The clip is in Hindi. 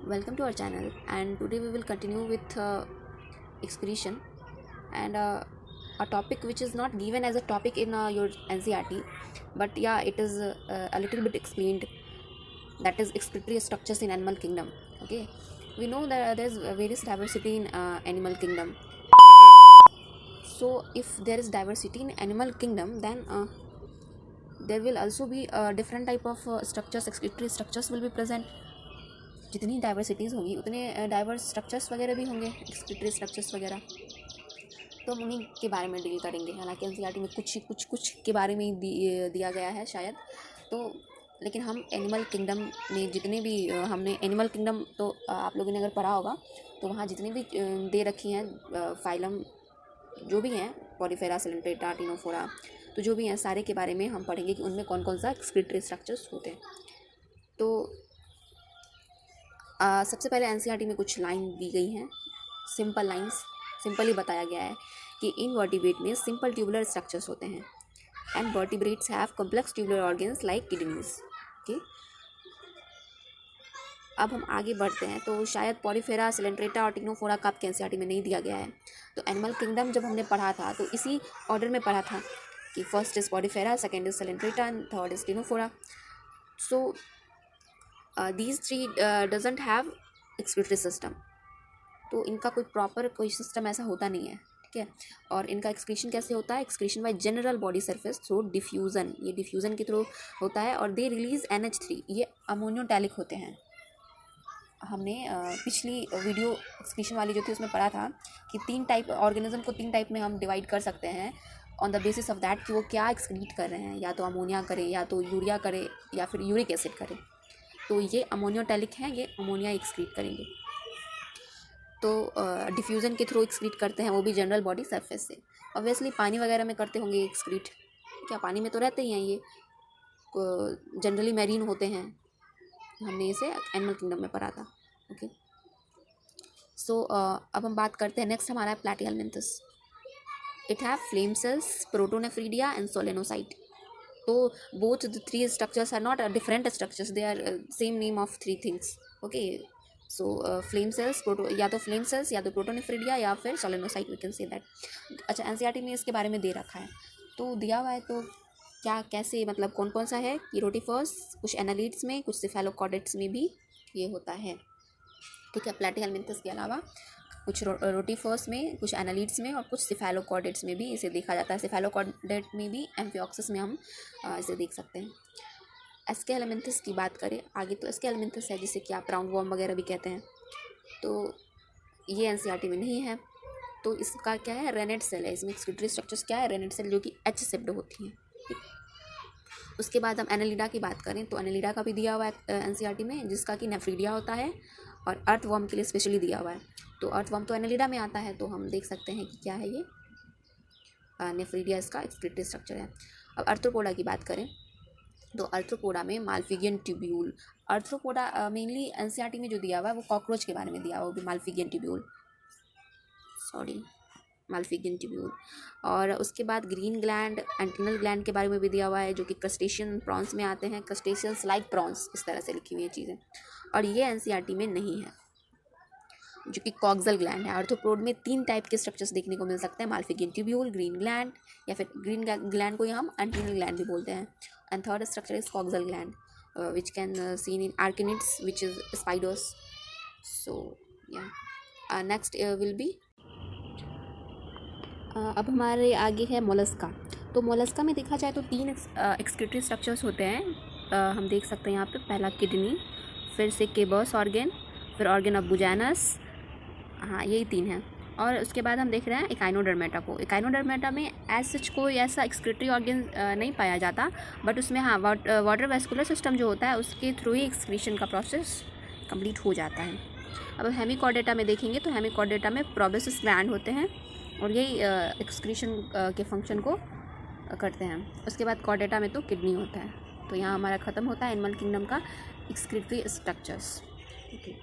Welcome to our channel, and today we will continue with excretion and a topic which is not given as a topic in your NCERT, but yeah, it is a little bit explained. That is excretory structures in animal kingdom. Okay, we know that there is various diversity in animal kingdom. So if there is diversity in animal kingdom, then there will also be different type of structures, excretory structures will be present. जितनी डाइवर्सिटीज़ होगी उतने डाइवर्स स्ट्रक्चर्स वगैरह भी होंगे, एक्सक्रीटरी स्ट्रक्चर्स वगैरह, तो हम उन्हीं के बारे में डील करेंगे। हालांकि एनसीईआरटी में कुछ के बारे में ही दिया गया है शायद, तो लेकिन हम एनिमल किंगडम में जितने भी हमने एनिमल किंगडम तो आप लोगों ने अगर पढ़ा होगा तो वहाँ जितनी भी दे रखी हैं फाइलम जो भी हैं, पॉलीफेरा, सिलेंट्रेटा, टिनोफोरा, तो जो भी हैं सारे के बारे में हम पढ़ेंगे कि उनमें कौन कौन सा एक्सक्रीटरी स्ट्रक्चर्स होते हैं। तो सबसे पहले एनसीईआरटी में कुछ लाइन दी गई हैं, सिंपल लाइंस, सिंपली बताया गया है कि इनवर्टिब्रेट में सिंपल ट्यूबुलर स्ट्रक्चर्स होते हैं and vertebrates have complex tubular organs like kidneys. Okay, अब हम आगे बढ़ते हैं। तो शायद पॉलीफेरा, सिलेंट्रेटा और टिनोफोरा का आपके एनसीईआरटी में नहीं दिया गया है। तो एनिमल किंगडम जब हमने पढ़ा था तो इसी ऑर्डर में पढ़ा था कि first is Porifera, second is Coelenterata and third is Ctenophora. So these three doesn't have excretory system, तो इनका कोई सिस्टम ऐसा होता नहीं है, ठीक है। और इनका एक्सक्रीशन कैसे होता है? Excretion bye general body surface through diffusion, ये डिफ्यूज़न के थ्रू होता है। और दे रिलीज NH3, ये अमोनियोटैलिक होते हैं। हमने पिछली वीडियो एक्सक्रीशन वाली जो थी उसमें पढ़ा था कि तीन टाइप ऑर्गेनिज्म को तीन टाइप में हम डिवाइड कर सकते हैं on the basis of that कि वो क्या एक्सक्रीट कर रहे हैं, या तो अमोनिया करें, या तो यूरिया करें, या फिर यूरिक एसिड करें। तो ये अमोनियोटैलिक हैं, ये अमोनिया एक्सक्रीट करेंगे। तो डिफ्यूज़न के थ्रू एक्सक्रीट करते हैं, वो भी जनरल बॉडी सरफेस से। ऑब्वियसली पानी वगैरह में करते होंगे एक्सक्रीट, क्या पानी में तो रहते ही हैं, ये जनरली मैरीन होते हैं। हमने इसे एनिमल किंगडम में पढ़ा था। ओके, सो अब हम बात करते हैं, नेक्स्ट हमारा है Platyhelminthes. It have flame cells, protonephridia and solenocyte. तो both the three structures are not different structures, they are same name of three things. Okay, so flame cells, या तो flame cells, या तो प्रोटोनेफ्रिडिया, या फिर सोलेनोसाइट, वी कैन से दैट। अच्छा, एनसीईआरटी में इसके बारे में दे रखा है, तो दिया हुआ है तो क्या कैसे, मतलब कौन कौन सा है कि रोटिफर्स, कुछ एनालिड्स में, कुछ सिफेलोकॉर्डेट्स में भी ये होता है, ठीक है। प्लैटिहेल्मिन्थस के अलावा कुछ रोटिफर्स में, कुछ एनालिड्स में और कुछ सिफेलोकॉर्डेट्स में भी इसे देखा जाता है। सिफेलोकॉर्डेट में भी, एम्फिओक्सिस में हम इसे देख सकते हैं। एस्केलेमिन्थस की बात करें आगे, तो एस्केलेमिन्थस है जिसे कि आप राउंड वॉर्म वगैरह भी कहते हैं, तो ये एनसीईआरटी में नहीं है। तो इसका क्या है? रेनेट सेल है, इसमें एक्सक्रीटरी स्ट्रक्चर्स क्या है? रेनेट सेल, जो कि H शेप्ड होती हैं। उसके बाद हम एनालिडा की बात करें तो एनालिडा का भी दिया हुआ है एनसीईआरटी में, जिसका कि नेफ्रीडिया होता है, और अर्थ वर्म के लिए स्पेशली दिया हुआ है। तो अर्थ वर्म तो एनालिडा में आता है, तो हम देख सकते हैं कि क्या है ये, नेफ्रीडिया इसका एक्सक्रीटरी स्ट्रक्चर है। अब आर्थ्रोपोडा की बात करें तो आर्थ्रोपोडा में माल्फिगियन ट्यूब्यूल, आर्थ्रोपोडा मेनली एनसीईआरटी में जो दिया हुआ है वो कॉकरोच के बारे में दिया हुआ है, वो भी माल्फिगियन ट्यूब्यूल। और उसके बाद ग्रीन ग्लैंड, एंटिनल ग्लैंड के बारे में भी दिया हुआ है, जो कि क्रस्टेशियन प्रॉन्स में आते हैं, क्रस्टेशियंस लाइक प्रॉन्स, इस तरह से लिखी हुई है चीज़ें। और ये एनसीईआरटी में नहीं है, जो कि कॉक्सल ग्लैंड है। आर्थ्रोपोड में तीन टाइप के स्ट्रक्चर्स देखने को मिल सकते हैं, माल्फिगियन ट्यूब्यूल, ग्रीन ग्लैंड, या फिर ग्रीन ग्लैंड को हम एंटिनल ग्लैंड भी बोलते हैं। And third structure is coxal gland, which can seen in arachnids, which is spiders. So या नेक्स्ट विल बी, अब हमारे आगे है मोलस्का। तो मोलस्का में देखा जाए तो तीन एक्सक्रीटरी स्ट्रक्चर्स होते हैं, हम देख सकते हैं यहाँ पे। पहला किडनी, फिर से केबस ऑर्गन, फिर ऑर्गन ऑफ बुजानस, हाँ यही तीन हैं। और उसके बाद हम देख रहे हैं इकाइनोडर्मेटा को। इकाइनोडर्मेटा में एज सच कोई ऐसा एक्सक्रीटरी ऑर्गन नहीं पाया जाता, बट उसमें हाँ वाटर वेस्कुलर सिस्टम जो होता है उसके थ्रू ही एक्सक्रीशन का प्रोसेस कंप्लीट हो जाता है। अब हेमिकॉर्डेटा में देखेंगे तो हेमिकॉर्डेटा में प्रोबेसिस ग्लैंड होते हैं, और यही एक्सक्रीशन के फंक्शन को करते हैं। उसके बाद कॉर्डेटा में तो किडनी होता है। तो यहाँ हमारा ख़त्म होता है एनिमल किंगडम का एक्सक्रीटरी स्ट्रक्चर्स। ओके।